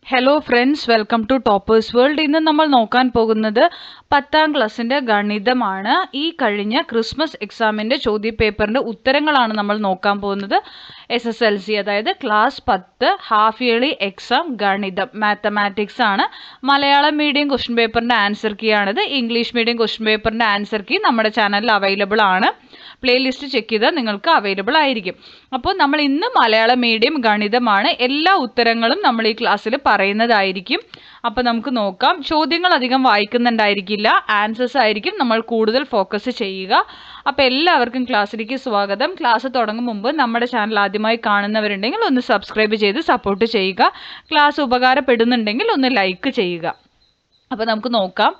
Hello friends, welcome to toppers world. ഇന്ന് നമ്മൾ നോക്കാൻ പോകുന്നത് 10ാം ക്ലാസ്സിൻ്റെ ഗണിതമാണ്. ഈ കഴിഞ്ഞ ക്രിസ്മസ് എക്സാമിൻ്റെ ചോദ്യപേപ്പറിൻ്റെ ഉത്തരങ്ങളാണ് നമ്മൾ നോക്കാൻ പോകുന്നത്. SSLC അതായത് ക്ലാസ് 10 ഹാഫ് ഇയർലി എക്സാം ഗണിതം മാത്തമാറ്റിക്സ് ആണ്. മലയാളം മീഡിയം ക്വസ്റ്റ്യൻ പേപ്പറിൻ്റെ ആൻസർ കീ ആണിത്. ഇംഗ്ലീഷ് മീഡിയം ക്വസ്റ്റ്യൻ പേപ്പറിൻ്റെ ആൻസർ കീ നമ്മുടെ ചാനലിൽ അവൈലബിൾ ആണ്. പ്ലേലിസ്റ്റ് ചെക്ക് ചെയ്താൽ നിങ്ങൾക്ക് അവൈലബിൾ ആയിരിക്കും. അപ്പോൾ നമ്മൾ ഇന്ന് മലയാളം മീഡിയം ഗണിതമാണ്. എല്ലാ ഉത്തരങ്ങളും നമ്മൾ ഈ ക്ലാസ്സിൽ പറയുന്നതായിരിക്കും. അപ്പോൾ നമുക്ക് നോക്കാം. ചോദ്യങ്ങൾ അധികം വായിക്കുന്നുണ്ടായിരിക്കില്ല, ആൻസേഴ്സ് ആയിരിക്കും നമ്മൾ കൂടുതൽ ഫോക്കസ് ചെയ്യുക. അപ്പോൾ എല്ലാവർക്കും ക്ലാസ്സിലേക്ക് സ്വാഗതം. ക്ലാസ് തുടങ്ങും മുമ്പ് നമ്മുടെ ചാനൽ ആദ്യമായി കാണുന്നവരുണ്ടെങ്കിൽ ഒന്ന് സബ്സ്ക്രൈബ് ചെയ്ത് സപ്പോർട്ട് ചെയ്യുക. ക്ലാസ് ഉപകാരപ്പെടുന്നുണ്ടെങ്കിൽ ഒന്ന് ലൈക്ക് ചെയ്യുക. അപ്പോൾ നമുക്ക് നോക്കാം.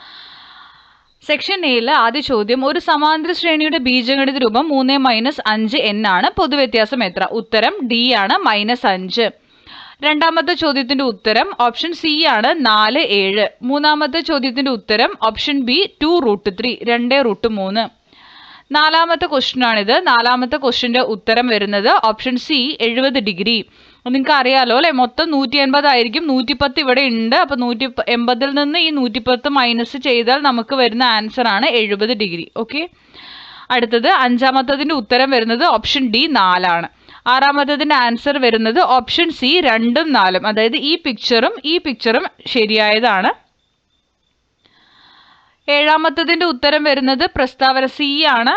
സെക്ഷൻ എയിൽ ആദ്യ ചോദ്യം, ഒരു സമാന്തര ശ്രേണിയുടെ ബീജഗണിത രൂപം 3 - 5 n ആണ്. പൊതുവ്യത്യാസം എത്ര? ഉത്തരം ഡി ആണ്, -5. രണ്ടാമത്തെ ചോദ്യത്തിന്റെ ഉത്തരം ഓപ്ഷൻ സി ആണ്, 4, 7. മൂന്നാമത്തെ ചോദ്യത്തിന്റെ ഉത്തരം ഓപ്ഷൻ ബി 2√3, 2√3. നാലാമത്തെ ക്വസ്റ്റ്യൻ ആണിത്. നാലാമത്തെ ക്വസ്റ്റ്യന്റെ ഉത്തരം വരുന്നത് ഓപ്ഷൻ സി 70 ഡിഗ്രി. നിങ്ങൾക്ക് അറിയാലോ അല്ലെ, മൊത്തം 180 ആയിരിക്കും. 110 ഇവിടെ ഉണ്ട്. അപ്പൊ 180 നിന്ന് ഈ 110 മൈനസ് ചെയ്താൽ നമുക്ക് വരുന്ന ആൻസർ ആണ് 70 ഡിഗ്രി. ഓക്കെ. അടുത്തത് അഞ്ചാമത്തതിന്റെ ഉത്തരം വരുന്നത് ഓപ്ഷൻ ഡി 4 ആണ്. ആറാമത്തതിന്റെ ആൻസർ വരുന്നത് ഓപ്ഷൻ സി 2ഉം 4ഉം. അതായത് ഈ പിക്ചറും ശരിയായതാണ്. ഏഴാമത്തതിന്റെ ഉത്തരം വരുന്നത് പ്രസ്താവന സി ആണ്.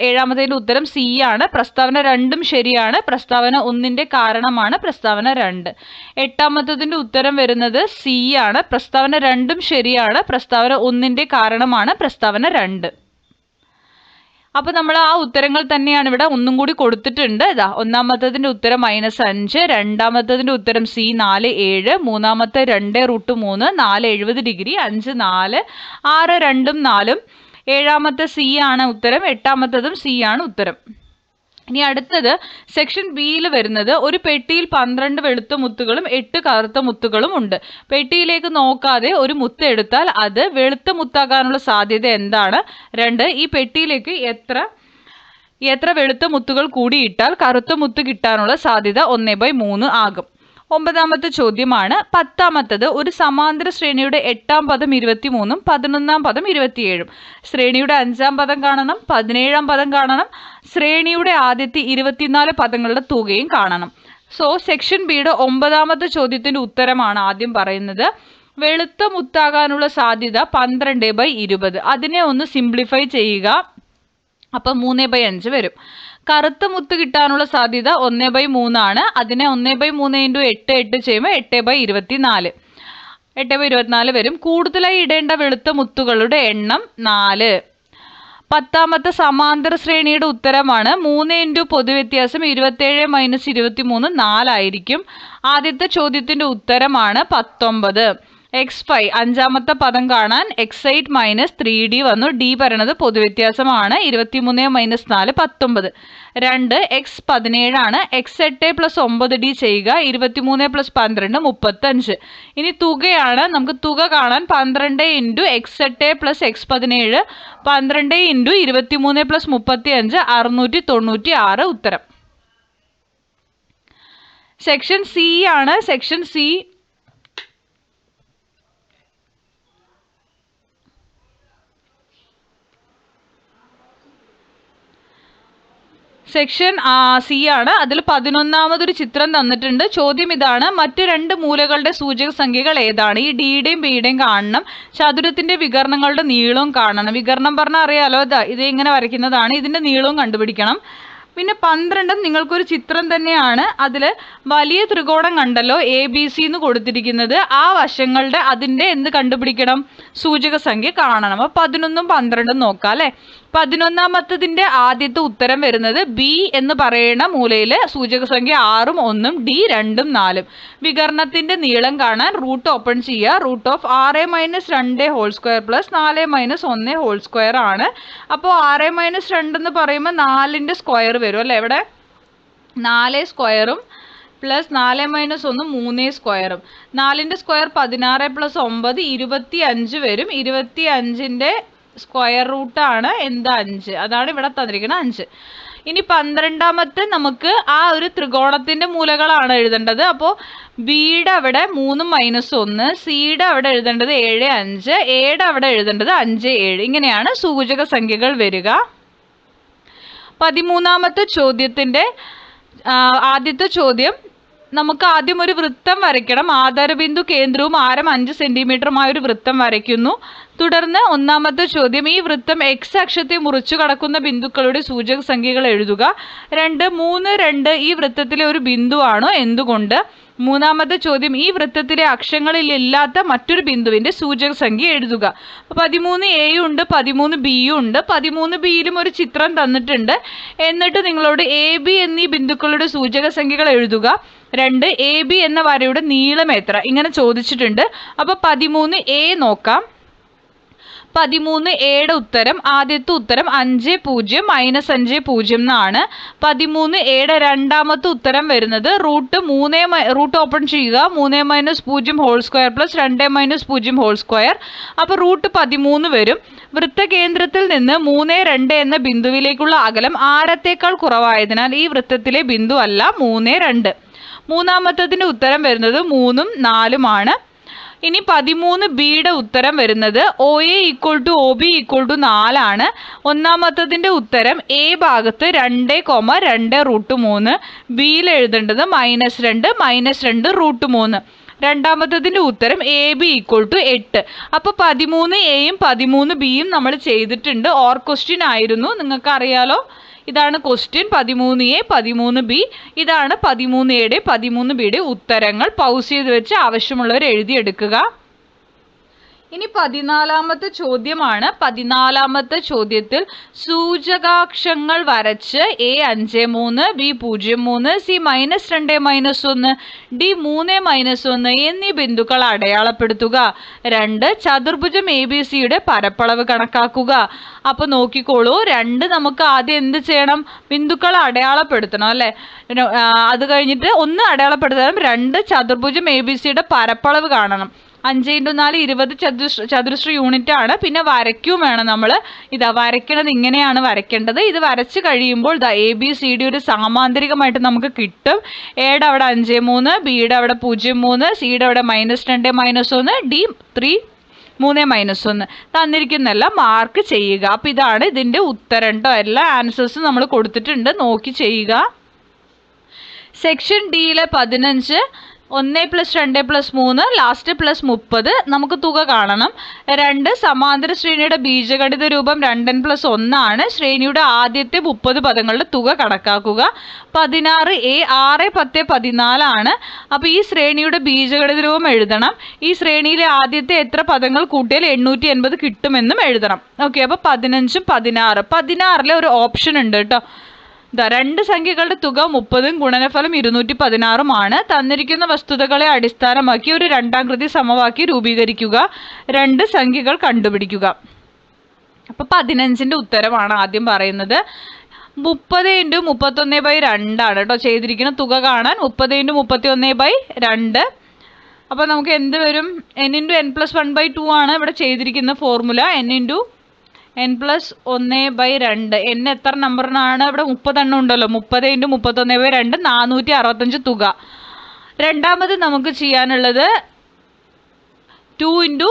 ഏഴാമത്തതിന്റെ ഉത്തരം സി ആണ്. പ്രസ്താവന 2ഉം ശരിയാണ്. പ്രസ്താവന 1ന്റെ കാരണമാണ് പ്രസ്താവന 2. എട്ടാമത്തതിന്റെ ഉത്തരം വരുന്നത് സി ആണ്. പ്രസ്താവന 2ഉം ശരിയാണ്. പ്രസ്താവന 1ന്റെ കാരണമാണ് പ്രസ്താവന 2. അപ്പോൾ നമ്മൾ ആ ഉത്തരങ്ങൾ തന്നെയാണ് ഇവിടെ ഒന്നും കൂടി കൊടുത്തിട്ടുണ്ട്. ഇതാ, ഒന്നാമത്തതിന്റെ ഉത്തരം -5, രണ്ടാമത്തതിന്റെ ഉത്തരം സി 4, 7, മൂന്നാമത്തെ 2√3, 4 70 ഡിഗ്രി, 5 4, 6 2ഉം 4ഉം. ഏഴാമത്തെ സി ആണ് ഉത്തരം. എട്ടാമത്തതും സി ആണ് ഉത്തരം. ഇനി അടുത്തത് സെക്ഷൻ ബിയിൽ വരുന്നത്, ഒരു പെട്ടിയിൽ 12 വെളുത്ത മുത്തുകളും 8 കറുത്ത മുത്തുകളും ഉണ്ട്. പെട്ടിയിലേക്ക് നോക്കാതെ ഒരു മുത്ത് എടുത്താൽ അത് വെളുത്ത മുത്താകാനുള്ള സാധ്യത എന്താണ്? 2. ഈ പെട്ടിയിലേക്ക് എത്ര വെളുത്ത മുത്തുകൾ കൂടിയിട്ടാൽ കറുത്ത മുത്ത് കിട്ടാനുള്ള സാധ്യത 1/3 ആകും. ഒമ്പതാമത്തെ ചോദ്യമാണ്. പത്താമത്തത്, ഒരു സമാന്തര ശ്രേണിയുടെ 8ാം പദം 23ഉം 11ാം പദം 27ഉം. ശ്രേണിയുടെ 5ാം പദം കാണണം, 17ാം പദം കാണണം. ശ്രേണിയുടെ ആദ്യത്തെ 24 പദങ്ങളുടെ തുകയും കാണണം. സോ സെക്ഷൻ ബിയുടെ ഒമ്പതാമത്തെ ചോദ്യത്തിന്റെ ഉത്തരമാണ് ആദ്യം പറയുന്നത്. വെളുത്ത മുത്താകാനുള്ള സാധ്യത 12/20. അതിനെ ഒന്ന് സിംപ്ലിഫൈ ചെയ്യുക. അപ്പം 3/5 വരും. കറുത്ത മുത്ത് കിട്ടാനുള്ള സാധ്യത 1/3 ആണ്. അതിനെ 1/3 × 8 ചെയ്യുമ്പോൾ 8/24. 8/24 വരും. കൂടുതലായി ഇടേണ്ട വെളുത്ത മുത്തുകളുടെ എണ്ണം 4. പത്താമത്തെ സമാന്തര ശ്രേണിയുടെ ഉത്തരമാണ് 3 × പൊതുവ്യത്യാസം 27 - 23 4 ആയിരിക്കും. ആദ്യത്തെ ചോദ്യത്തിന്റെ ഉത്തരമാണ് 19. x5 അഞ്ചാമത്തെ പദം കാണാൻ x8 - 3d വന്നു. d പറയുന്നത് പൊതുവ്യത്യാസമാണ്. 23 - 4 19. 2 x 17 ആണ്. x8 + 9d ചെയ്യുക. 23 + 12 35. ഇനി തുകയാണ്. നമുക്ക് തുക കാണാൻ 12 × x8 + x 17, 12 × 23 + 35, 696 ഉത്തരം. സെക്ഷൻ സി ആണ്. സെക്ഷൻ സി ആണ്. അതിൽ 11ാമതൊരു ചിത്രം തന്നിട്ടുണ്ട്. ചോദ്യം ഇതാണ്, മറ്റു 2 മൂലകളുടെ സൂചക സംഖ്യകൾ ഏതാണ്? ഈ ഡിയുടെയും ബിയുടെയും കാണണം. ചതുരത്തിന്റെ വികരണങ്ങളുടെ നീളവും കാണണം. വികരണം പറഞ്ഞാൽ അറിയാലോ, ഇത് ഇങ്ങനെ വരയ്ക്കുന്നതാണ്. ഇതിന്റെ നീളവും കണ്ടുപിടിക്കണം. പിന്നെ 12 നിങ്ങൾക്കൊരു ചിത്രം തന്നെയാണ്. അതിൽ വലിയ ത്രികോണം കണ്ടല്ലോ, ABC എന്ന് കൊടുത്തിരിക്കുന്നത്. ആ വശങ്ങളുടെ അതിൻ്റെ എന്ത് കണ്ടുപിടിക്കണം? സൂചക സംഖ്യ കാണണം. അപ്പോൾ 11ഉം 12ഉം നോക്കാം അല്ലേ. 11ാമത്തതിൻ്റെ ആദ്യത്തെ ഉത്തരം വരുന്നത് ബി എന്ന് പറയുന്ന മൂലയിൽ സൂചക സംഖ്യ 6ഉം 1ഉം, ഡി 2ഉം 4ഉം. വികരണത്തിന്റെ നീളം കാണാൻ റൂട്ട് ഓപ്പൺ ചെയ്യുക. √6 - 2² + 4 - 1² ആണ്. അപ്പോൾ 6 - 2 എന്ന് പറയുമ്പോൾ 4ന്റെ സ്ക്വയർ വരും അല്ലേ. ഇവിടെ 4 സ്ക്വയറും പ്ലസ് 4 - 1 3². 4ന്റെ സ്ക്വയർ 16 + 9 25 വരും. 25ന്റെ സ്ക്വയർ റൂട്ടാണ് എന്ത്? 5. അതാണ് ഇവിടെ തന്നിരിക്കുന്നത് 5. ഇനി 12ാമത്തെ നമുക്ക് ആ ഒരു ത്രികോണത്തിന്റെ മൂലകളാണ് എഴുതേണ്ടത്. അപ്പോൾ ബിയുടെ അവിടെ 3 - 1, സിയുടെ അവിടെ എഴുതേണ്ടത് 7 5, എയുടെ അവിടെ എഴുതേണ്ടത് 5 7. ഇങ്ങനെയാണ് സൂചക സംഖ്യകൾ വരിക. 13ാമത്തെ ചോദ്യത്തിന്റെ ആദ്യത്തെ ചോദ്യം, നമുക്ക് ആദ്യം ഒരു വൃത്തം വരയ്ക്കണം. ആധാരബിന്ദു കേന്ദ്രവും ആരം 5 സെന്റിമീറ്ററുമായ ഒരു വൃത്തം വരയ്ക്കുന്നു. തുടർന്ന് ഒന്നാമത്തെ ചോദ്യം, ഈ വൃത്തം x അക്ഷത്തെ മുറിച്ചു കടക്കുന്ന ബിന്ദുക്കളുടെ സൂചക സംഖ്യകൾ എഴുതുക. 2 3 2 ഈ വൃത്തത്തിലെ ഒരു ബിന്ദുവാണോ, എന്തുകൊണ്ട്? മൂന്നാമത്തെ ചോദ്യം, ഈ വൃത്തത്തിലെ അക്ഷങ്ങളിൽ ഇല്ലാത്ത മറ്റൊരു ബിന്ദുവിന്റെ സൂചക സംഖ്യ എഴുതുക. 13A ഉണ്ട്, 13B ഉണ്ട്. 13Bയിലും ഒരു ചിത്രം തന്നിട്ടുണ്ട്. എന്നിട്ട് നിങ്ങളോട് AB എന്നീ ബിന്ദുക്കളുടെ സൂചക സംഖ്യകൾ എഴുതുക. 2 AB എന്ന വരയുടെ നീളം എത്ര, ഇങ്ങനെ ചോദിച്ചിട്ടുണ്ട്. അപ്പൊ 13A നോക്കാം. 13Aയുടെ ഉത്തരം, ആദ്യത്തെ ഉത്തരം 5 0 - 5 0 എന്നാണ്. 13Aയുടെ രണ്ടാമത്തെ ഉത്തരം വരുന്നത് റൂട്ട് ഓപ്പൺ ചെയ്യുക, 3 - 0 whole square plus 2 - 0 whole square. അപ്പോൾ √13 വരും. വൃത്തകേന്ദ്രത്തിൽ നിന്ന് 3 2 എന്ന ബിന്ദുവിലേക്കുള്ള അകലം ആരത്തേക്കാൾ കുറവായതിനാൽ ഈ വൃത്തത്തിലെ ബിന്ദു അല്ല 3 2. മൂന്നാമത്തതിന്റെ ഉത്തരം വരുന്നത് 3 4 ആണ്. ഇനി 13Bയുടെ ഉത്തരം വരുന്നത് OA = OB = 4 ആണ്. ഒന്നാമത്തതിന്റെ ഉത്തരം A ഭാഗത്ത് 2, 2 √3, ബിയിൽ എഴുതേണ്ടത് -2 -2 √3. രണ്ടാമത്തതിന്റെ ഉത്തരം AB = 8. അപ്പോൾ 13Aയും 13Bയും നമ്മൾ ചെയ്തിട്ടുണ്ട്. ഓർ ക്വസ്റ്റ്യൻ ആയിരുന്നു, നിങ്ങൾക്ക് അറിയാലോ. ഇതാണ് ക്വസ്റ്റ്യൻ. 13A 13B, ഇതാണ് 13Aയുടെ 13Bയുടെ ഉത്തരങ്ങൾ. പൗസ് ചെയ്ത് വെച്ച് ആവശ്യമുള്ളവർ എഴുതിയെടുക്കുക. ഇനി 14ാമത്തെ ചോദ്യമാണ്. 14ാമത്തെ ചോദ്യത്തിൽ സൂചകാക്ഷങ്ങൾ വരച്ച് A 5 3, B 0 3, C -2 -1, D 3 -1 എന്നീ ബിന്ദുക്കൾ അടയാളപ്പെടുത്തുക. 2 ചതുർഭുജം ABCയുടെ പരപ്പളവ് കണക്കാക്കുക. അപ്പൊ നോക്കിക്കോളൂ, 2 നമുക്ക് ആദ്യം എന്ത് ചെയ്യണം? ബിന്ദുക്കൾ അടയാളപ്പെടുത്തണം അല്ലെ. അത് കഴിഞ്ഞിട്ട് 1 അടയാളപ്പെടുത്തണം, 2 ചതുർഭുജം ABCയുടെ പരപ്പളവ് കാണണം. 5 × 4 20 ചതുരശ്ര യൂണിറ്റ് ആണ്. പിന്നെ വരയ്ക്കും വേണം നമ്മൾ. ഇതാ വരയ്ക്കണത് ഇങ്ങനെയാണ് വരയ്ക്കേണ്ടത്. ഇത് വരച്ച് കഴിയുമ്പോൾ ABCD ഒരു സാമാന്തരികമായിട്ട് നമുക്ക് കിട്ടും. എയുടെ അവിടെ 5 3, ബിയുടെ അവിടെ 0 3, സിയുടെ അവിടെ -2 -1, D 3 3 -1 തന്നിരിക്കുന്നെല്ലാം മാർക്ക് ചെയ്യുക. അപ്പം ഇതാണ് ഇതിൻ്റെ ഉത്തരം കേട്ടോ. എല്ലാ ആൻസേഴ്സും നമ്മൾ കൊടുത്തിട്ടുണ്ട്, നോക്കി ചെയ്യുക. സെക്ഷൻ ഡിയിലെ 15 1 + 2 + 3 ലാസ്റ്റ് +30 നമുക്ക് തുക കാണണം. 2 സമാന്തര ശ്രേണിയുടെ ബീജഗണിത രൂപം 2n + 1 ആണ്. ശ്രേണിയുടെ ആദ്യത്തെ 30 പദങ്ങളുടെ തുക കണക്കാക്കുക. 16A 6 10 14 ആണ്. അപ്പോൾ ഈ ശ്രേണിയുടെ ബീജഗണിത രൂപം എഴുതണം. ഈ ശ്രേണിയിലെ ആദ്യത്തെ എത്ര പദങ്ങൾ കൂട്ടിയാൽ 880 കിട്ടുമെന്നും എഴുതണം. ഓക്കെ, അപ്പോൾ 15ഉം 16. 16ലെ ഒരു ഓപ്ഷൻ ഉണ്ട് കേട്ടോ. രണ്ട് സംഖ്യകളുടെ തുക 30ഉം ഗുണനഫലം 216ഉമാണ്. തന്നിരിക്കുന്ന വസ്തുതകളെ അടിസ്ഥാനമാക്കി ഒരു രണ്ടാംകൃതി സമവാക്യം രൂപീകരിക്കുക. 2 സംഖ്യകൾ കണ്ടുപിടിക്കുക. അപ്പൊ 15ന്റെ ഉത്തരമാണ് ആദ്യം പറയുന്നത്. 30 × 31/2 ആണ് കേട്ടോ ചെയ്തിരിക്കുന്ന തുക കാണാൻ. 30 × 31/2. അപ്പൊ നമുക്ക് എന്ത് വരും? n × n + 1/2 ആണ് ഇവിടെ ചെയ്തിരിക്കുന്ന ഫോർമുല. n × n + 1/2. n എത്ര നമ്പറിനാണ്? ഇവിടെ 30 എണ്ണം ഉണ്ടല്ലോ. 30 × 31/2 465 തുക. രണ്ടാമത് നമുക്ക് ചെയ്യാനുള്ളത് 2 × 2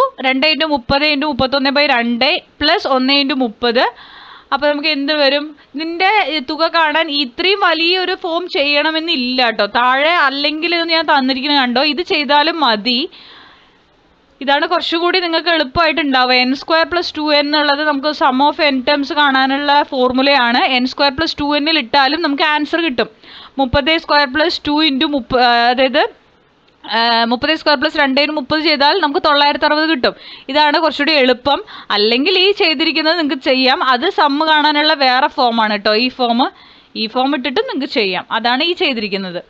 × 30 × 31/2 + 1 × 30. അപ്പോൾ നമുക്ക് എന്ത് വരും? ഇതിൻ്റെ തുക കാണാൻ ഇത്രയും വലിയൊരു ഫോം ചെയ്യണമെന്നില്ല കേട്ടോ. താഴെ അല്ലെങ്കിൽ ഞാൻ തന്നിരിക്കുന്നത് കണ്ടോ, ഇത് ചെയ്താലും മതി. ഇതാണ് കുറച്ചുകൂടി നിങ്ങൾക്ക് എളുപ്പമായിട്ടുണ്ടാവുക. n² + 2n എന്നുള്ളത് നമുക്ക് സം ഓഫ് n ടേംസ് കാണാനുള്ള ഫോർമുലയാണ്. n² + 2n ഇട്ടാലും നമുക്ക് ആൻസർ കിട്ടും. 30² + 2 × അതായത് 30² + 2 × 30 ചെയ്താൽ നമുക്ക് 960 കിട്ടും. ഇതാണ് കുറച്ചുകൂടി എളുപ്പം. അല്ലെങ്കിൽ ഈ ചെയ്തിരിക്കുന്നത് നിങ്ങൾക്ക് ചെയ്യാം. അത് സമ്മ് കാണാനുള്ള വേറെ ഫോമാണ് കേട്ടോ. ഈ ഫോം ഇട്ടിട്ട് നിങ്ങൾക്ക് ചെയ്യാം. അതാണ് ഈ ചെയ്തിരിക്കുന്നത്.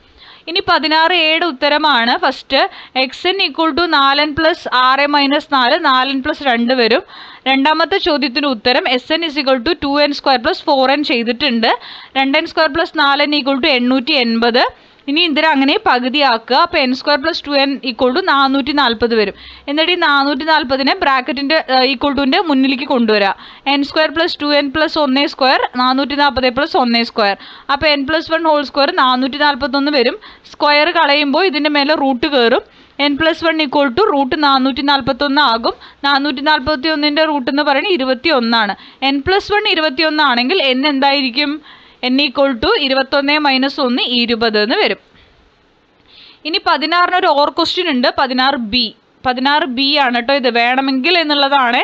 ഇനി 16Aയുടെ ഉത്തരമാണ്. ഫസ്റ്റ് xn = 4n + 6 - 4 4n + 2 വരും. രണ്ടാമത്തെ ചോദ്യത്തിന് ഉത്തരം Sn = 2n² + 4n ചെയ്തിട്ടുണ്ട്. 2n² + 4n = 880. ഇനി ഇതിനെ അങ്ങനെ പകുതിയാക്കുക. അപ്പോൾ n square plus 2n equal to 440 വരും. എന്നിട്ട് ഈ 440നെ ബ്രാക്കറ്റിൻ്റെ ഈക്വൾ ടുവിൻ്റെ മുന്നിലേക്ക് കൊണ്ടുവരിക. n square plus 2n plus 1 square 440 plus 1 square. അപ്പോൾ n പ്ലസ് 1 ഹോൾ സ്ക്വയർ 441 വരും. സ്ക്വയർ കളയുമ്പോൾ ഇതിൻ്റെ മേലെ റൂട്ട് കയറും. n plus 1 equal to root 441 ആകും. 441ൻ്റെ റൂട്ട് എന്ന് പറയുന്നത് 21 n പ്ലസ് 1 21 ആണെങ്കിൽ n എന്തായിരിക്കും? n ഈക്വൾ ടു 21 മൈനസ് 1 20 എന്ന് വരും. ഇനി 16 ഒരു ഓർ ക്വസ്റ്റ്യൻ ഉണ്ട്. 16B ആണ് കേട്ടോ. ഇത് വേണമെങ്കിൽ എന്നുള്ളതാണ്.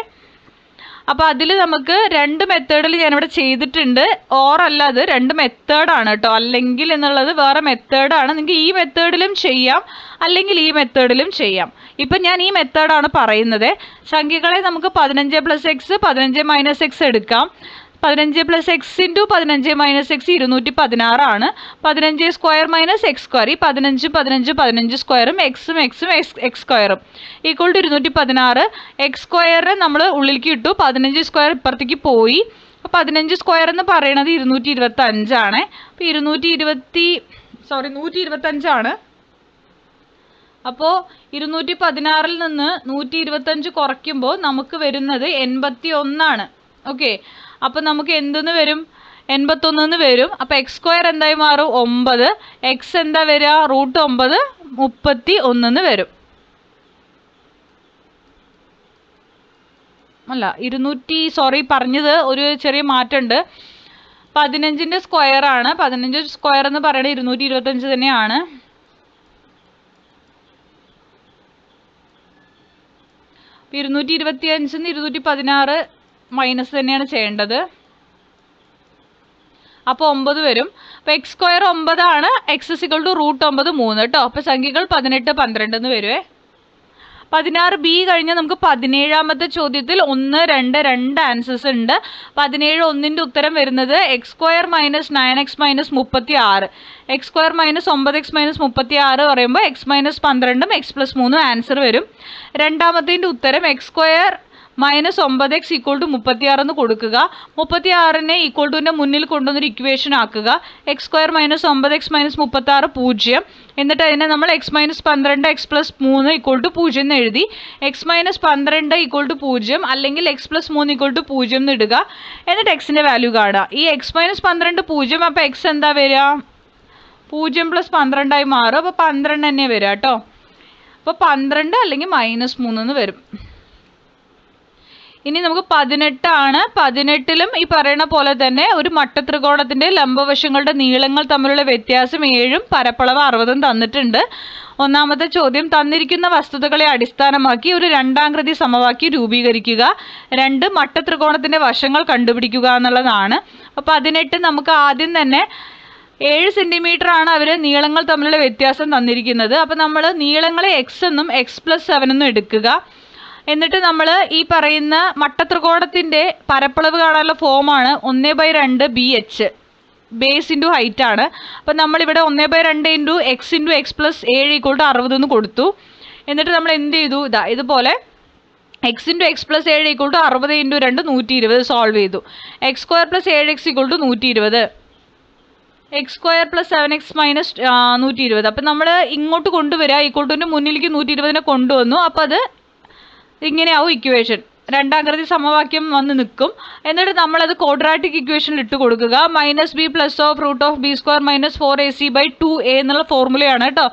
അപ്പോൾ അതിൽ നമുക്ക് 2 മെത്തേഡിൽ ഞാനിവിടെ ചെയ്തിട്ടുണ്ട്. ഓർ അല്ല, അത് 2 മെത്തേഡാണ് കേട്ടോ. അല്ലെങ്കിൽ എന്നുള്ളത് വേറെ മെത്തേഡാണ്. നിങ്ങൾക്ക് ഈ മെത്തേഡിലും ചെയ്യാം, അല്ലെങ്കിൽ ഈ മെത്തേഡിലും ചെയ്യാം. ഇപ്പം ഞാൻ ഈ മെത്തേഡാണ് പറയുന്നത്. സംഖ്യകളെ നമുക്ക് 15 പ്ലസ് എക്സ് 15 മൈനസ് എക്സ് എടുക്കാം. 15 plus X into 15 minus X 216 ആണ്. 15 സ്ക്വയർ മൈനസ് എക്സ് സ്ക്വയർ, ഈ 15 സ്ക്വയറും എക്സും എക്സ് സ്ക്വയറും ഈക്വൾ ടു 216. എക്സ് സ്ക്വയറിനെ നമ്മൾ ഉള്ളിലേക്ക് ഇട്ടു, 15 സ്ക്വയർ ഇപ്പുറത്തേക്ക് പോയി. 15 സ്ക്വയർ എന്ന് പറയുന്നത് 225 ആണ്. അപ്പോൾ 125 ആണ്. അപ്പോൾ 216-ൽ നിന്ന് 125 കുറയ്ക്കുമ്പോൾ നമുക്ക് വരുന്നത് 81 ആണ്. ഓക്കെ, അപ്പോൾ നമുക്ക് എന്തെന്ന് വരും? 81 വരും. അപ്പോൾ എക്സ് സ്ക്വയർ എന്തായി മാറും? 9. എക്സ് എന്താ വരിക? റൂട്ട് 9 31 വരും. അല്ല, പറഞ്ഞത് ഒരു ചെറിയ മാറ്റമുണ്ട്. 15ൻ്റെ സ്ക്വയർ ആണ്. 15 സ്ക്വയർ എന്ന് പറയുന്നത് 225 തന്നെയാണ്. അപ്പോൾ 225-ന്ന് 216 മൈനസ് തന്നെയാണ് ചെയ്യേണ്ടത്. അപ്പോൾ 9 വരും. അപ്പോൾ എക്സ് സ്ക്വയർ 9 ആണ്. എക്സ് ഇക്വൾ ടു റൂട്ട് 9 3 കേട്ടോ. അപ്പോൾ സംഖ്യകൾ 18 12 എന്ന് വരുവേ. 16B കഴിഞ്ഞാൽ നമുക്ക് 17ാമത്തെ ചോദ്യത്തിൽ 1 2 ആൻസേഴ്സ് ഉണ്ട്. 17 1ൻ്റെ ഉത്തരം വരുന്നത് x square minus 9x minus 36. X square minus 9x minus 36 പറയുമ്പോൾ എക്സ് മൈനസ് 12ഉം എക്സ് പ്ലസ് 3 ആൻസർ വരും. രണ്ടാമത്തേൻ്റെ ഉത്തരം x square minus 9x equal to 36 എന്ന് കൊടുക്കുക. 36നെ ഈക്വൾ ടുവിൻ്റെ മുന്നിൽ കൊണ്ടുവന്നൊരു ഇക്വേഷൻ ആക്കുക. X square minus 9x minus 36 0. എന്നിട്ട് അതിനെ നമ്മൾ x minus 12 x plus 3 equal to 0 എന്ന് എഴുതി. എക്സ് മൈനസ് 12 ഈക്വൾ ടു 0 അല്ലെങ്കിൽ എക്സ് പ്ലസ് 3 ഈക്വൾ ടു 0 എന്ന് ഇടുക. എന്നിട്ട് എക്സിൻ്റെ വാല്യൂ കാണുക. ഈ എക്സ് മൈനസ് 12 0. അപ്പോൾ എക്സ് എന്താ വരിക? 0 പ്ലസ് 12 മാറും. അപ്പോൾ 12 തന്നെ വരിക കേട്ടോ. അപ്പോൾ 12 അല്ലെങ്കിൽ -3 എന്ന് വരും. ഇനി നമുക്ക് 18 ആണ്. 18ലും ഈ പറയുന്ന പോലെ തന്നെ ഒരു മട്ടത്രികോണത്തിൻ്റെ ലംബവശങ്ങളുടെ നീളങ്ങൾ തമ്മിലുള്ള വ്യത്യാസം 7ഉം പരപ്പളവ് 60ഉം തന്നിട്ടുണ്ട്. ഒന്നാമത്തെ ചോദ്യം, തന്നിരിക്കുന്ന വസ്തുതകളെ അടിസ്ഥാനമാക്കി ഒരു രണ്ടാകൃതി സമവാക്യം രൂപീകരിക്കുക. 2 മട്ടത്രികോണത്തിൻ്റെ വശങ്ങൾ കണ്ടുപിടിക്കുക എന്നുള്ളതാണ്. അപ്പോൾ 18 നമുക്ക് ആദ്യം തന്നെ 7 സെൻറ്റിമീറ്റർ ആണ് അവർ നീളങ്ങൾ തമ്മിലുള്ള വ്യത്യാസം തന്നിരിക്കുന്നത്. അപ്പോൾ നമ്മൾ നീളങ്ങളെ എക്സ് എന്നും എക്സ് പ്ലസ് 7 എന്നും എടുക്കുക. എന്നിട്ട് നമ്മൾ ഈ പറയുന്ന മട്ടത്രികോണത്തിൻ്റെ പരപ്പളവ് കാണാനുള്ള ഫോമാണ് 1/2 BH, ബേസ് ഇൻറ്റു ഹൈറ്റ് ആണ്. അപ്പം നമ്മളിവിടെ 1/2 into x into x plus 7 equal to 60 എന്ന് കൊടുത്തു. എന്നിട്ട് നമ്മൾ എന്ത് ചെയ്തു? ഇതുപോലെ x into x plus 7 equal to 60 into 2 120 solve ചെയ്തു. X square plus 7x equal to 120. X square plus 7x minus 120. അപ്പം നമ്മൾ ഇങ്ങോട്ട് കൊണ്ടുവരിക. ഈക്വൾ ടുവിൻ്റെ മുന്നിലേക്ക് 120നെ കൊണ്ടുവന്നു. അപ്പോൾ അത് ഇങ്ങനെയാവും ഇക്വേഷൻ. രണ്ടാകൃതി സമവാക്യം വന്ന് നിൽക്കും. എന്നിട്ട് നമ്മളത് ക്വാഡ്രാറ്റിക് ഇക്വേഷനിൽ ഇട്ട് കൊടുക്കുക. -b plus of root of b square minus 4ac/2a എന്നുള്ള ഫോർമുലയാണ് കേട്ടോ.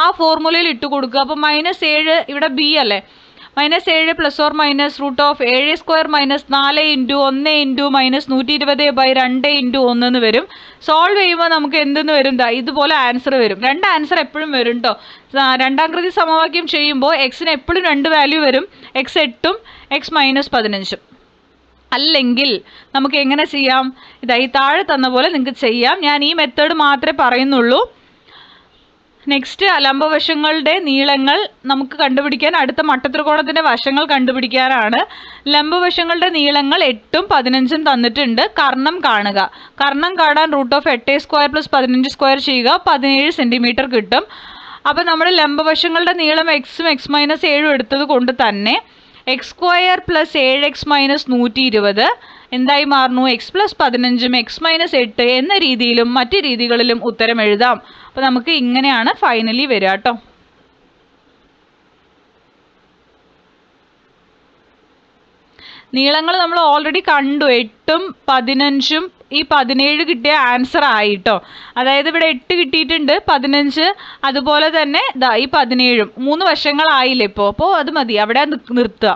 ആ ഫോർമുലയിൽ ഇട്ട് കൊടുക്കുക. അപ്പോൾ -7 ഇവിടെ b അല്ലേ, -7 plus or minus root of 7 square minus 4 into 1 into minus 120/2 into 1 എന്ന് വരും. സോൾവ് ചെയ്യുമ്പോൾ നമുക്ക് എന്തെന്ന് വരും? ഇതുപോലെ ആൻസർ വരും. 2 ആൻസർ എപ്പോഴും വരും കേട്ടോ. രണ്ടാകൃതി സമവാക്യം ചെയ്യുമ്പോൾ എക്സിന് എപ്പോഴും 2 വാല്യൂ വരും. എക്സ് 8ഉം എക്സ് -15ഉം. അല്ലെങ്കിൽ നമുക്ക് എങ്ങനെ ചെയ്യാം? ഈ താഴെ തന്ന പോലെ നിങ്ങൾക്ക് ചെയ്യാം. ഞാൻ ഈ മെത്തേഡ് മാത്രമേ പറയുന്നുള്ളൂ. നെക്സ്റ്റ്, ലംബവശങ്ങളുടെ നീളങ്ങൾ നമുക്ക് കണ്ടുപിടിക്കാൻ അടുത്ത മട്ടത്രികോണത്തിൻ്റെ വശങ്ങൾ കണ്ടുപിടിക്കാനാണ്. ലംബവശങ്ങളുടെ നീളങ്ങൾ 8ഉം 15ഉം തന്നിട്ടുണ്ട്. കർണം കാണുക. കർണം കാണാൻ root of 8a square plus 15 square ചെയ്യുക. 17 സെൻറ്റിമീറ്റർ കിട്ടും. അപ്പോൾ നമ്മൾ ലംബവശങ്ങളുടെ നീളം എക്സും എക്സ് മൈനസ് 7ഉം എടുത്തത് കൊണ്ട് തന്നെ X square plus 7x minus 120 എന്തായി മാറുന്നു? എക്സ് പ്ലസ് 15ഉം എക്സ് മൈനസ് 8 എന്ന രീതിയിലും മറ്റ് രീതികളിലും ഉത്തരം എഴുതാം. അപ്പോൾ നമുക്ക് ഇങ്ങനെയാണ് ഫൈനലി വരിക കേട്ടോ. നീളങ്ങൾ നമ്മൾ ഓൾറെഡി കണ്ടു, 8ഉം 15ഉം ഈ 17 കിട്ടിയ ആൻസർ ആയിട്ടോ. അതായത് ഇവിടെ 8 കിട്ടിയിട്ടുണ്ട്, 15 അതുപോലെ തന്നെ ഈ 17ഉം 3 വശങ്ങളായില്ലേ ഇപ്പോൾ. അപ്പോൾ അത് മതി, അവിടെ നിർത്തുക.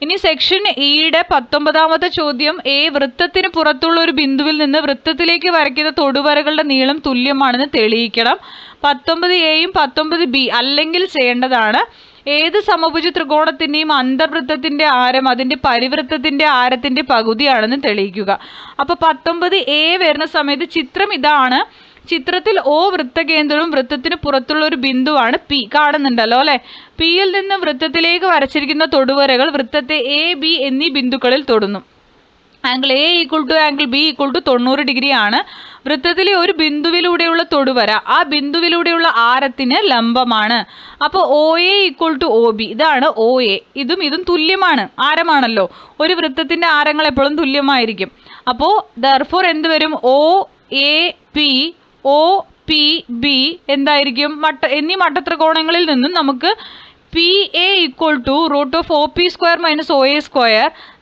ഇനി സെക്ഷൻ ഇയുടെ 19ാമത്തെ ചോദ്യം, വൃത്തത്തിന് പുറത്തുള്ള ഒരു ബിന്ദുവിൽ നിന്ന് വൃത്തത്തിലേക്ക് വരയ്ക്കുന്ന തൊടുവരകളുടെ നീളം തുല്യമാണെന്ന് തെളിയിക്കണം. 19A-യും 19B അല്ലെങ്കിൽ ചെയ്യേണ്ടതാണ്, ഏത് സമഭുജ ത്രികോണത്തിൻ്റെയും അന്തർവൃത്തത്തിൻ്റെ ആരം അതിൻ്റെ പരിവൃത്തത്തിൻ്റെ ആരത്തിൻ്റെ പകുതിയാണെന്ന് തെളിയിക്കുക. അപ്പോൾ 19A വരുന്ന സമയത്ത് ചിത്രം ഇതാണ്. ചിത്രത്തിൽ O വൃത്തകേന്ദ്രവും വൃത്തത്തിന് പുറത്തുള്ള ഒരു ബിന്ദുവാണ് P. കാണുന്നുണ്ടല്ലോ അല്ലേ? പിയിൽ നിന്ന് വൃത്തത്തിലേക്ക് വരച്ചിരിക്കുന്ന തൊടുവരകൾ വൃത്തത്തെ A, B എന്നീ ബിന്ദുക്കളിൽ തൊടുന്നു. Angle A = angle B = 90 degree ആണ്. വൃത്തത്തിലെ ഒരു ബിന്ദുവിലൂടെയുള്ള തൊടുവര ആ ബിന്ദുവിലൂടെയുള്ള ആരത്തിന് ലംബമാണ്. അപ്പോൾ OA = OB, ഇതാണ് OA. ഇതും തുല്യമാണ്, ആരമാണല്ലോ. ഒരു വൃത്തത്തിന്റെ ആരങ്ങൾ എപ്പോഴും തുല്യമായിരിക്കും. അപ്പോൾ therefore എന്ത് വരും? OAP OPB എന്തായിരിക്കും? എന്നീ മട്ടത്രികോണങ്ങളിൽ നിന്നും നമുക്ക് PA = √OP² - OA²,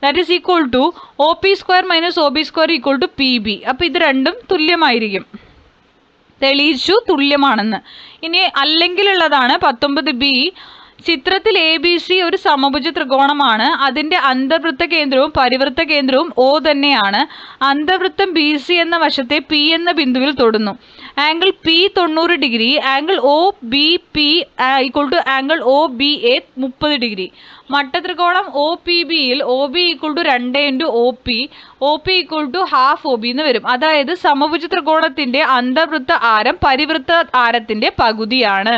that is equal to OP² - OB² = PB. അപ്പോൾ ഇത് രണ്ടും തുല്യമായിരിക്കും. തെളിയിച്ചു തുല്യമാണെന്ന്. ഇനി അല്ലെങ്കിലുള്ളതാണ് 19B. ചിത്രത്തിൽ ABC ഒരു സമഭുജ ത്രികോണമാണ്. അതിൻ്റെ അന്തർവൃത്ത കേന്ദ്രവും പരിവൃത്ത കേന്ദ്രവും O തന്നെയാണ്. അന്തർവൃത്തം BC എന്ന വശത്തെ P എന്ന ബിന്ദുവിൽ തൊടുന്നു. Angle P 90 degree. Angle OBP = angle OBA 30 degree. മട്ടത്രികോണം OPBയിൽ OB = 2 × OP, OP = ½ OB എന്ന് വരും. അതായത് സമഭുജ ത്രികോണത്തിന്റെ അന്തർവൃത്ത ആരം പരിവൃത്ത ആരത്തിന്റെ പകുതിയാണ്.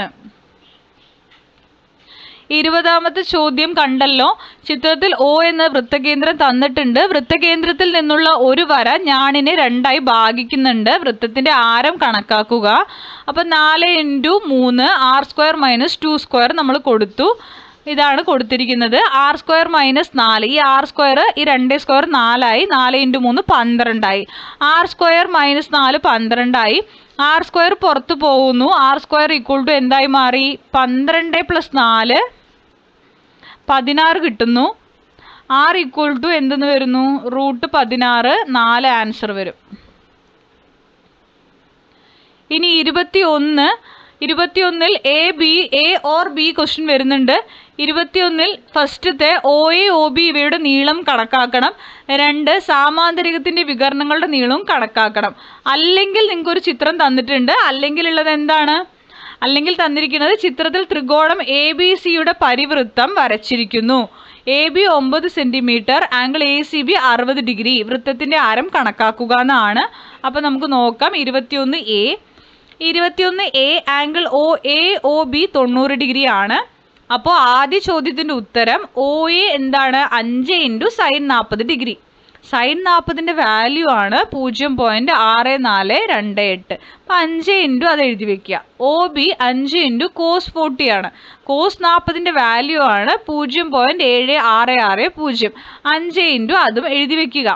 20ാമത്തെ ചോദ്യം കണ്ടല്ലോ. ചിത്രത്തിൽ O എന്ന വൃത്തകേന്ദ്രം തന്നിട്ടുണ്ട്. വൃത്തകേന്ദ്രത്തിൽ നിന്നുള്ള ഒരു വര ഞാണിനെ 2ആയി ഭാഗിക്കുന്നുണ്ട്. വൃത്തത്തിന്റെ ആരം കണക്കാക്കുക. അപ്പം 4 × 3 r² - 2² നമ്മൾ കൊടുത്തു. ഇതാണ് കൊടുത്തിരിക്കുന്നത്. r² - 4, ഈ r², ഈ 2² 4ആയി. 4 × 3 12ആയി. r² - 4 12ആയി. r² പുറത്തു പോകുന്നു. r² = എന്തായി മാറി? 12 + 4 16 കിട്ടുന്നു. r = എന്തെന്ന് വരുന്നു? √16. 4 ആൻസർ വരും. ഇനി 21ൽ A or B ക്വസ്റ്റ്യൻ വരുന്നുണ്ട്. 21ൽ ഫസ്റ്റത്തെ OA OB ഇവയുടെ നീളം കണക്കാക്കണം. 2 സാമാന്തരികത്തിന്റെ വികരണങ്ങളുടെ നീളവും കണക്കാക്കണം. അല്ലെങ്കിൽ നിങ്ങൾക്കൊരു ചിത്രം തന്നിട്ടുണ്ട്. അല്ലെങ്കിൽ ഉള്ളത് എന്താണ്? അല്ലെങ്കിൽ തന്നിരിക്കുന്നത് ചിത്രത്തിൽ ത്രികോണം ABCയുടെ പരിവൃത്തം വരച്ചിരിക്കുന്നു. AB 9 centimetre, angle ACB 60 degree. വൃത്തത്തിന്റെ ആരം കണക്കാക്കുക എന്നാണ്. അപ്പോൾ നമുക്ക് നോക്കാം. 21A ആംഗിൾ AOB 90 ഡിഗ്രി ആണ്. അപ്പോൾ ആദ്യ ചോദ്യത്തിന്റെ ഉത്തരം OA എന്താണ്? 5 × sin 40 ഡിഗ്രി. sin 40ന്റെ വാല്യൂ ആണ് 0.6428. അപ്പം 5 × അത് എഴുതി വെക്കുക. OB 5 × cos 40 ആണ്. cos 40ന്റെ വാല്യൂ ആണ് 0.7660. 5 × അതും എഴുതി വെക്കുക.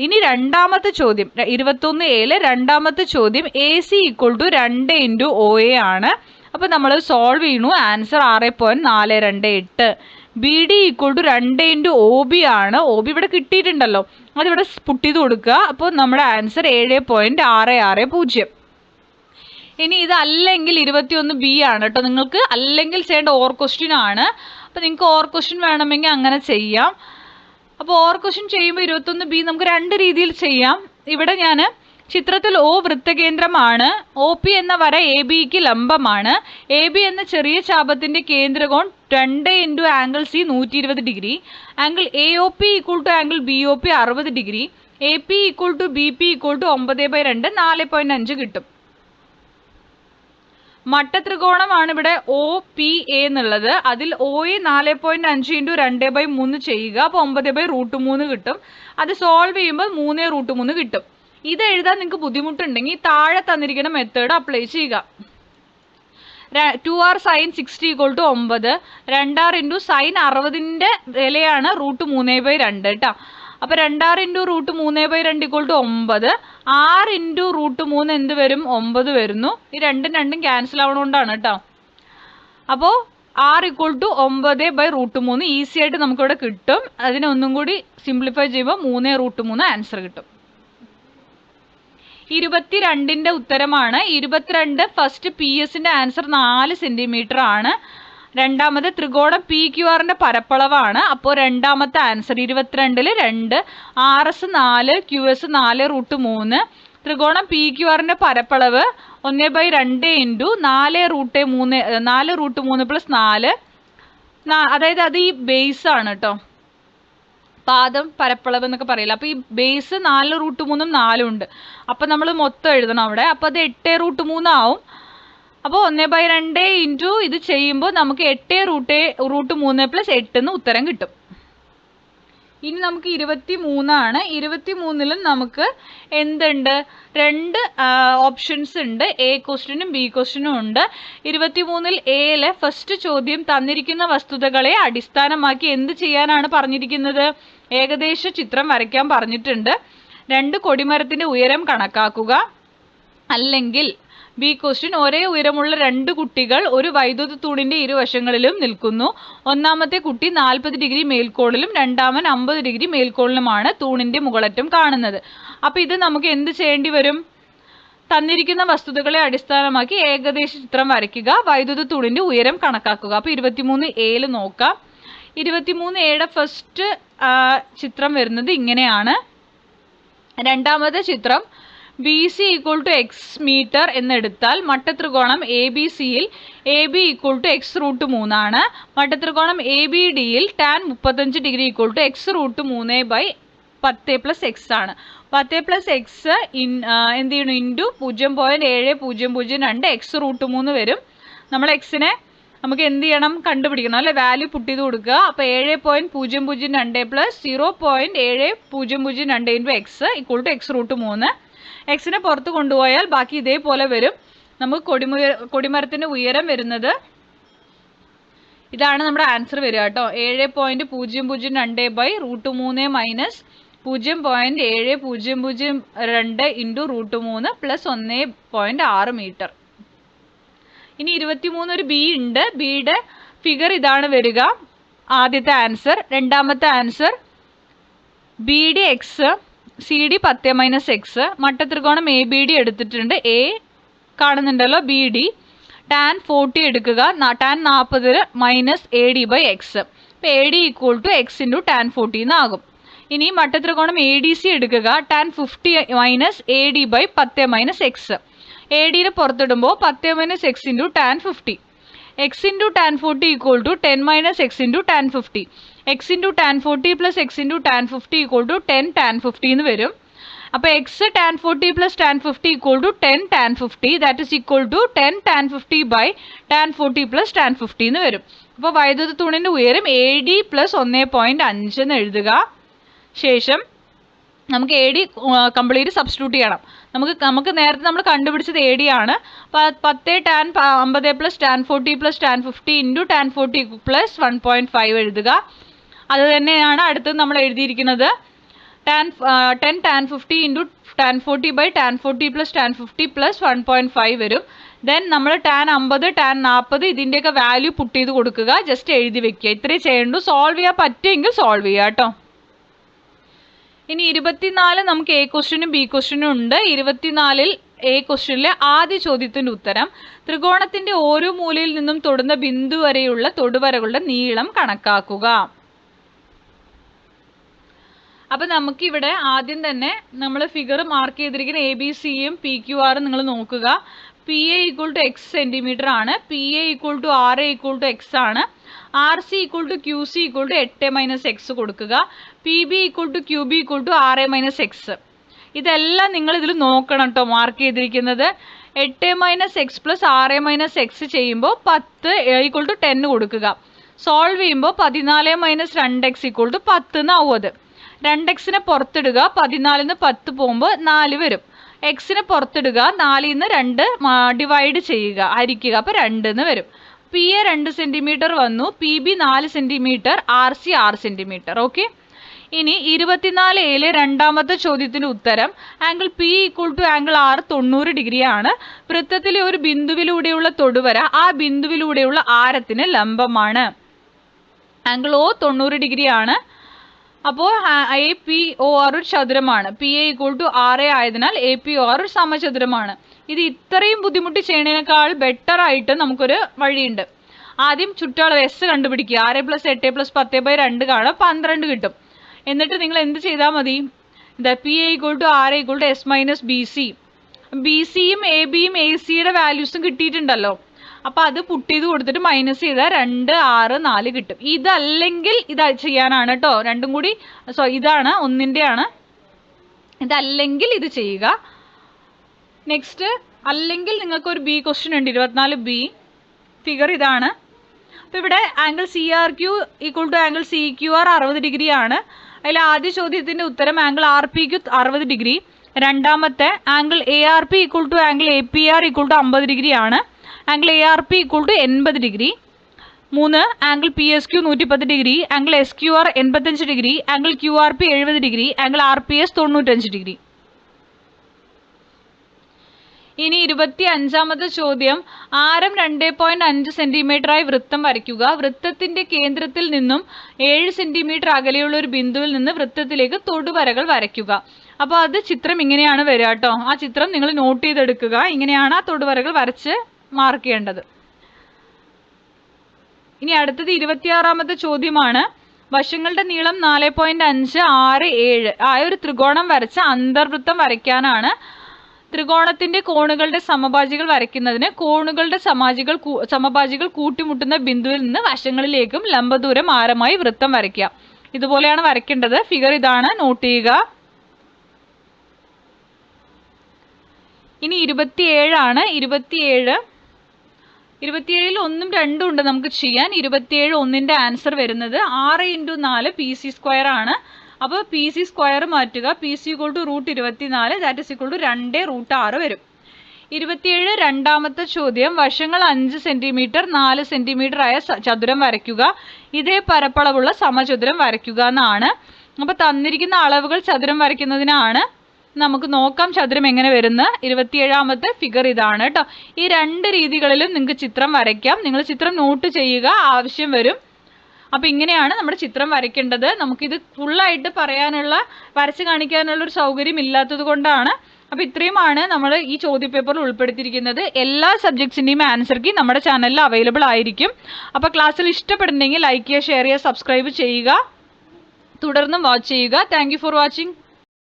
ഇനി രണ്ടാമത്തെ ചോദ്യം, 21A രണ്ടാമത്തെ ചോദ്യം, AC = 2 × OA ആണ്. അപ്പോൾ നമ്മൾ സോൾവ് ചെയ്യണു. ആൻസർ 6.428. BD = 2 × OB ആണ്. OB ഇവിടെ കിട്ടിയിട്ടുണ്ടല്ലോ, അതിവിടെ പുട്ട് ചെയ്ത് കൊടുക്കുക. അപ്പോൾ നമ്മുടെ ആൻസർ 7.660. ഇനി ഇതല്ലെങ്കിൽ 21B ആണ് കേട്ടോ. നിങ്ങൾക്ക് അല്ലെങ്കിൽ ചെയ്യേണ്ട ഓർ ക്വസ്റ്റ്യൻ ആണ്. അപ്പോൾ നിങ്ങൾക്ക് ഓർ ക്വസ്റ്റ്യൻ വേണമെങ്കിൽ അങ്ങനെ ചെയ്യാം. അപ്പോൾ ഓർ ക്വസ്റ്റ്യൻ ചെയ്യുമ്പോൾ 21B നമുക്ക് 2 രീതിയിൽ ചെയ്യാം. ഇവിടെ ഞാൻ ചിത്രത്തിൽ O വൃത്തകേന്ദ്രമാണ്. OP എന്ന വര ABക്ക് ലംബമാണ്. AB എന്ന ചെറിയ ചാപത്തിന്റെ കേന്ദ്രകോൺ 2 × angle C 120 degree. Angle AOP = angle BOP 60 degree. AP = BP = 9/2 4.5 കിട്ടും. മട്ടത്രികോണമാണ് ഇവിടെ OPA എന്നുള്ളത്. അതിൽ OA 4.5 × 2/3 ചെയ്യുക. അപ്പോൾ 9/√3 കിട്ടും. അത് സോൾവ് ചെയ്യുമ്പോൾ 3√3 കിട്ടും. ഇത് എഴുതാൻ നിങ്ങൾക്ക് ബുദ്ധിമുട്ടുണ്ടെങ്കിൽ താഴെ തന്നിരിക്കുന്ന മെത്തേഡ് അപ്ലൈ ചെയ്യുക. 2r sin 60 = 9. 2r × sin 60ന്റെ വിലയാണ് √3/2 കേട്ടോ. അപ്പോൾ 2r into root 3/2 = 9. 6 into root 3 എന്ത് വരും? 9 വരുന്നു. ഈ രണ്ടും ക്യാൻസൽ ആവണോണ്ടാണ് കേട്ടോ. അപ്പോൾ r = 9/√3 ഈസി ആയിട്ട് നമുക്കിവിടെ കിട്ടും. അതിനെ ഒന്നും കൂടി സിംപ്ലിഫൈ ചെയ്യുമ്പോൾ 3√3 ആൻസർ കിട്ടും. 22ന്റെ ഉത്തരമാണ്. 22 ഫസ്റ്റ് പി എസിന്റെ ആൻസർ 4 സെന്റിമീറ്റർ ആണ്. രണ്ടാമത് ത്രികോണം പി ക്യു ആറിന്റെ പരപ്പളവാണ്. അപ്പോൾ രണ്ടാമത്തെ ആൻസർ 22ൽ 2, RS 4, QS 4√3. ത്രികോണം പി ക്യു ആറിന്റെ പരപ്പളവ് 1/2 ഇൻറ്റു 4√3 പ്ലസ് 4, അതായത് അത് ഈ ബേസ് ആണ് കേട്ടോ, പാദം പരപ്പളവ് എന്നൊക്കെ പറയില്ല. അപ്പോൾ ഈ ബേസ് 4√3 4 ഉണ്ട്. അപ്പോൾ നമ്മൾ മൊത്തം എഴുതണം അവിടെ. അപ്പോൾ അത് 8√3 ആവും. അപ്പോൾ 1/2 ഇൻറ്റു ഇത് ചെയ്യുമ്പോൾ നമുക്ക് 8√3 പ്ലസ് 8 എന്ന് ഉത്തരം കിട്ടും. ഇനി നമുക്ക് 23 ആണ്. 23ലും നമുക്ക് എന്തുണ്ട്? 2 ഓപ്ഷൻസ് ഉണ്ട്. എ ക്വസ്റ്റ്യനും ബി ക്വസ്റ്റ്യനും ഉണ്ട്. 23ൽ എയിലെ ഫസ്റ്റ് ചോദ്യം തന്നിരിക്കുന്ന വസ്തുതകളെ അടിസ്ഥാനമാക്കി എന്ത് ചെയ്യാനാണ് പറഞ്ഞിരിക്കുന്നത്? ഏകദേശ ചിത്രം വരയ്ക്കാൻ പറഞ്ഞിട്ടുണ്ട്. 2 കൊടിമരത്തിന്റെ ഉയരം കണക്കാക്കുക. അല്ലെങ്കിൽ ബി ക്വസ്റ്റ്യൻ, ഒരേ ഉയരമുള്ള 2 കുട്ടികൾ ഒരു വൈദ്യുത തൂണിന്റെ ഇരുവശങ്ങളിലും നിൽക്കുന്നു. ഒന്നാമത്തെ കുട്ടി 40 ഡിഗ്രി മേൽക്കോണിലും രണ്ടാമൻ 50 ഡിഗ്രി മേൽക്കോണിലുമാണ് തൂണിന്റെ മുകളറ്റം കാണുന്നത്. അപ്പോൾ ഇത് നമുക്ക് എന്ത് ചെയ്യേണ്ടി വരും? തന്നിരിക്കുന്ന വസ്തുതകളെ അടിസ്ഥാനമാക്കി ഏകദേശ ചിത്രം വരയ്ക്കുക, വൈദ്യുത തൂണിന്റെ ഉയരം കണക്കാക്കുക. അപ്പോൾ 23A നോക്കാം. 23Aയുടെ ഫസ്റ്റ് ചിത്രം വരുന്നത് ഇങ്ങനെയാണ്. രണ്ടാമത്തെ ചിത്രം BC = x മീറ്റർ എന്നെടുത്താൽ മട്ടത്രികോണം ABCയിൽ AB = x√3 ആണ്. മട്ടത്രികോണം ABDയിൽ tan 35 ഡിഗ്രി = x√3/10 + x ആണ്. 10 + x എന്ത് ചെയ്യണം? ഇൻറ്റു 0.7002 x√3 വരും. നമ്മൾ എക്സിനെ നമുക്ക് എന്ത് ചെയ്യണം? കണ്ടുപിടിക്കണം അല്ലെ? വാല്യൂ പുട്ട് ചെയ്ത് കൊടുക്കുക. അപ്പോൾ 7.002 പ്ലസ് 0.7002 ഇൻറ്റു x = x√3. എക്സിനെ പുറത്ത് കൊണ്ടുപോയാൽ ബാക്കി ഇതേപോലെ വരും. നമുക്ക് കൊടിമരത്തിന്റെ ഉയരം വരുന്നത് ഇതാണ്. നമ്മുടെ ആൻസർ വരിക കേട്ടോ. 7.002/√3 മൈനസ് 0.7002 ഇൻറ്റു √3 പ്ലസ് 1.6 മീറ്റർ. ഇനി 23 ഒരു ബി ഉണ്ട്. ബിയുടെ ഫിഗർ ഇതാണ് വരിക. ആദ്യത്തെ ആൻസർ. രണ്ടാമത്തെ answer BD x, CD 10 - x. മട്ടത്രികോണം ABD എടുത്തിട്ടുണ്ട്. A കാണുന്നുണ്ടല്ലോ, BD. tan 40 എടുക്കുക. tan 40 minus AD/x. അപ്പോൾ AD = x ഇൻറ്റു tan 40 എന്നാകും. ഇനി മട്ടത്രികോണം ADC എടുക്കുക. tan 50 minus AD/10 - x. ADനെ പുറത്തിടുമ്പോൾ 10 - x into tan 50. x into tan 40 = 10 - x into tan 50. x into tan 40 plus x into tan 50 = 10 tan 50 എന്ന് വരും. അപ്പോൾ x tan 40 plus tan 50 = 10 tan 50. That is equal to 10 tan 50/tan 40 plus tan 50 എന്ന് വരും. അപ്പോൾ വൈദ്യുത തൂണിൻ്റെ ഉയരം AD plus 1.5 എന്ന് എഴുതുക. ശേഷം നമുക്ക് AD കംപ്ലീറ്റ് സബ്സ്റ്റിറ്റ്യൂട്ട് ചെയ്യണം. നമുക്ക് നേരത്തെ നമ്മൾ കണ്ടുപിടിച്ചത് AD ആണ്. 10 tan 50 plus tan 40 plus tan 50 into tan 40 plus 1.5 എഴുതുക. അത് തന്നെയാണ് അടുത്തത് നമ്മൾ എഴുതിയിരിക്കുന്നത്. 10 tan 50 into tan 40/tan 40 plus tan 50 plus 1.5 വരും. ദെൻ നമ്മൾ tan 50 tan 40 ഇതിൻ്റെയൊക്കെ വാല്യൂ പുട്ട് ചെയ്ത് കൊടുക്കുക. ജസ്റ്റ് എഴുതി വെക്കുക. ഇത്രയും ചെയ്യേണ്ടു. സോൾവ് ചെയ്യാൻ പറ്റുമെങ്കിൽ സോൾവ് ചെയ്യുക കേട്ടോ. ഇനി 24 നമുക്ക് എ ക്വസ്റ്റ്യനും ബി ക്വസ്റ്റ്യനും ഉണ്ട്. 24ൽ എ ക്വസ്റ്റ്യനിലെ ആദ്യ ചോദ്യത്തിൻ്റെ ഉത്തരം: ത്രികോണത്തിന്റെ ഓരോ മൂലയിൽ നിന്നും തൊടുന്ന ബിന്ദു വരെയുള്ള തൊടുവരകളുടെ നീളം കണക്കാക്കുക. അപ്പം നമുക്കിവിടെ ആദ്യം തന്നെ നമ്മൾ ഫിഗർ മാർക്ക് ചെയ്തിരിക്കുന്ന ABCയും PQR നിങ്ങൾ നോക്കുക. PA = x സെൻറ്റിമീറ്റർ ആണ്. PA = RA = x ആണ്. RC = QC = 8 - x കൊടുക്കുക. PB = QB = RA - x. ഇതെല്ലാം നിങ്ങൾ ഇതിൽ നോക്കണം കേട്ടോ, മാർക്ക് ചെയ്തിരിക്കുന്നത്. 8 - x പ്ലസ് RA - x ചെയ്യുമ്പോൾ 10 = 10 കൊടുക്കുക. സോൾവ് ചെയ്യുമ്പോൾ 14 - 2x = 10 എന്നാവും. അത് 2xനെ പുറത്തിടുക. 14 10 പോകുമ്പോൾ 4 വരും. എക്സിനെ പുറത്തിടുക. 4 2 ഡിവൈഡ് ചെയ്യുക, ഹരിക്കുക. അപ്പോൾ 2 എന്ന് വരും. PA 2 സെൻറ്റിമീറ്റർ വന്നു. PB 4 centimetre. RC 6 centimetre. Okay. ഇനി 24A രണ്ടാമത്തെ ചോദ്യത്തിന് ഉത്തരം angle P equal to angle R 90 ഡിഗ്രിയാണ്. വൃത്തത്തിലെ ഒരു ബിന്ദുവിലൂടെയുള്ള തൊടുവര ആ ബിന്ദുവിലൂടെയുള്ള ആരത്തിന് ലംബമാണ്. ആംഗിൾ ഒ 90 ഡിഗ്രിയാണ്. അപ്പോൾ എ പി ഒ ആർ ഒരു ചതുരമാണ്. P A equal to R A ആയതിനാൽ എ പി ഒ ആർ ഒരു സമചതുരമാണ്. ഇത് ഇത്രയും ബുദ്ധിമുട്ടി ചെയ്യുന്നതിനേക്കാൾ ബെറ്റർ ആയിട്ട് നമുക്കൊരു വഴിയുണ്ട്. ആദ്യം ചുറ്റളവ് എസ് കണ്ടുപിടിക്കുക. 6+8+10/2 കാണാം, 12 കിട്ടും. എന്നിട്ട് നിങ്ങൾ എന്ത് ചെയ്താൽ മതി? P A equal to R A equal to S minus B C. B സിയും എ ബിയും എ സിയുടെ വാല്യൂസും കിട്ടിയിട്ടുണ്ടല്ലോ. അപ്പം അത് പുട്ട് ചെയ്ത് കൊടുത്തിട്ട് മൈനസ് ചെയ്താൽ 2, 6, 4 കിട്ടും. ഇതല്ലെങ്കിൽ ഇത് ചെയ്യാനാണ് കേട്ടോ. രണ്ടും കൂടി ഇതാണ് ഒന്നിൻ്റെയാണ്. ഇതല്ലെങ്കിൽ ഇത് ചെയ്യുക. നെക്സ്റ്റ് അല്ലെങ്കിൽ നിങ്ങൾക്ക് ഒരു ബി ക്വസ്റ്റ്യൻ ഉണ്ട്, 24B. ഫിഗർ ഇതാണ്. അപ്പോൾ ഇവിടെ angle C R Q equal to angle C Q R 60 ഡിഗ്രിയാണ്. അതിൽ ആദ്യ ചോദ്യത്തിൻ്റെ ഉത്തരം angle R P Q 60 degree. രണ്ടാമത്തെ angle A R P equal to angle A P R equal to 50 ഡിഗ്രിയാണ്. Angle A R P equal to 80 degree. 3 angle P S Q 110 degree. Angle S Q R 85 degree. Angle Q R P 70 degree. Angle R P S 95 degree. ഇനി 25ാമത്തെ ചോദ്യം, ആരം 2.5 സെന്റിമീറ്ററായി വൃത്തം വരയ്ക്കുക. വൃത്തത്തിന്റെ കേന്ദ്രത്തിൽ നിന്നും 7 centimetre അകലെയുള്ള ഒരു ബിന്ദുവിൽ നിന്ന് വൃത്തത്തിലേക്ക് തൊടുവരകൾ വരയ്ക്കുക. അപ്പോൾ അത് ചിത്രം ഇങ്ങനെയാണ് വരിക കേട്ടോ. ആ ചിത്രം നിങ്ങൾ നോട്ട് ചെയ്തെടുക്കുക. ഇങ്ങനെയാണ് ആ തൊടുവരകൾ വരച്ച് മാർക്ക് ചെയ്യേണ്ടത്. ഇനി അടുത്തത് 26ാമത്തെ ചോദ്യമാണ്. വശങ്ങളുടെ നീളം 4.567 ആയ ഒരു ത്രികോണം വരച്ച് അന്തർവൃത്തം വരയ്ക്കാനാണ്. ത്രികോണത്തിന്റെ കോണുകളുടെ സമഭാജികൾ വരയ്ക്കുന്നതിന് കോണുകളുടെ സമഭാജികൾ കൂട്ടിമുട്ടുന്ന ബിന്ദുവിൽ നിന്ന് വശങ്ങളിലേക്കും ലംബദൂരം ആരമായി വൃത്തം വരയ്ക്കുക. ഇതുപോലെയാണ് വരയ്ക്കേണ്ടത്. ഫിഗർ ഇതാണ്, നോട്ട് ചെയ്യുക. ഇനി 27 ആണ്. 27 1ഉം 2ഉം ഉണ്ട് നമുക്ക് ചെയ്യാൻ. 27 1ന്റെ ആൻസർ വരുന്നത് 6 × 4 PC² ആണ്. അപ്പോൾ PC² മാറ്റുക. PC equal to √24, that is equal to 2√6 വരും. 27 രണ്ടാമത്തെ ചോദ്യം, വശങ്ങൾ 5 സെന്റിമീറ്റർ 4 സെന്റിമീറ്റർ ആയ ചതുരം വരയ്ക്കുക. ഇതേ പരപ്പളവുള്ള സമചതുരം വരയ്ക്കുക എന്നാണ്. അപ്പോൾ തന്നിരിക്കുന്ന അളവുകൾ ചതുരം വരയ്ക്കുന്നതിനാണ്. നമുക്ക് നോക്കാം ചതുരം എങ്ങനെ വരുന്നത്. 27ാമത്തെ ഫിഗർ ഇതാണ് കേട്ടോ. ഈ 2 രീതികളിലും നിങ്ങൾക്ക് ചിത്രം വരയ്ക്കാം. നിങ്ങൾ ചിത്രം നോട്ട് ചെയ്യുക, ആവശ്യം വരും. അപ്പോൾ ഇങ്ങനെയാണ് നമ്മുടെ ചിത്രം വരയ്ക്കേണ്ടത്. നമുക്കിത് ഫുള്ളായിട്ട് വരച്ച് കാണിക്കാനുള്ള ഒരു സൗകര്യം ഇല്ലാത്തത് കൊണ്ടാണ്. അപ്പോൾ ഇത്രയുമാണ് നമ്മൾ ഈ ചോദ്യപേപ്പറിൽ ഉൾപ്പെടുത്തിയിരിക്കുന്നത്. എല്ലാ സബ്ജക്ട്സിൻ്റെയും ആൻസർ കീ നമ്മുടെ ചാനലിൽ അവൈലബിൾ ആയിരിക്കും. അപ്പോൾ ക്ലാസ്സിൽ ഇഷ്ടപ്പെടുന്നെങ്കിൽ ലൈക്ക് ചെയ്യുക, ഷെയർ ചെയ്യുക, സബ്സ്ക്രൈബ് ചെയ്യുക. തുടർന്നും വാച്ച് ചെയ്യുക. Thank you for watching.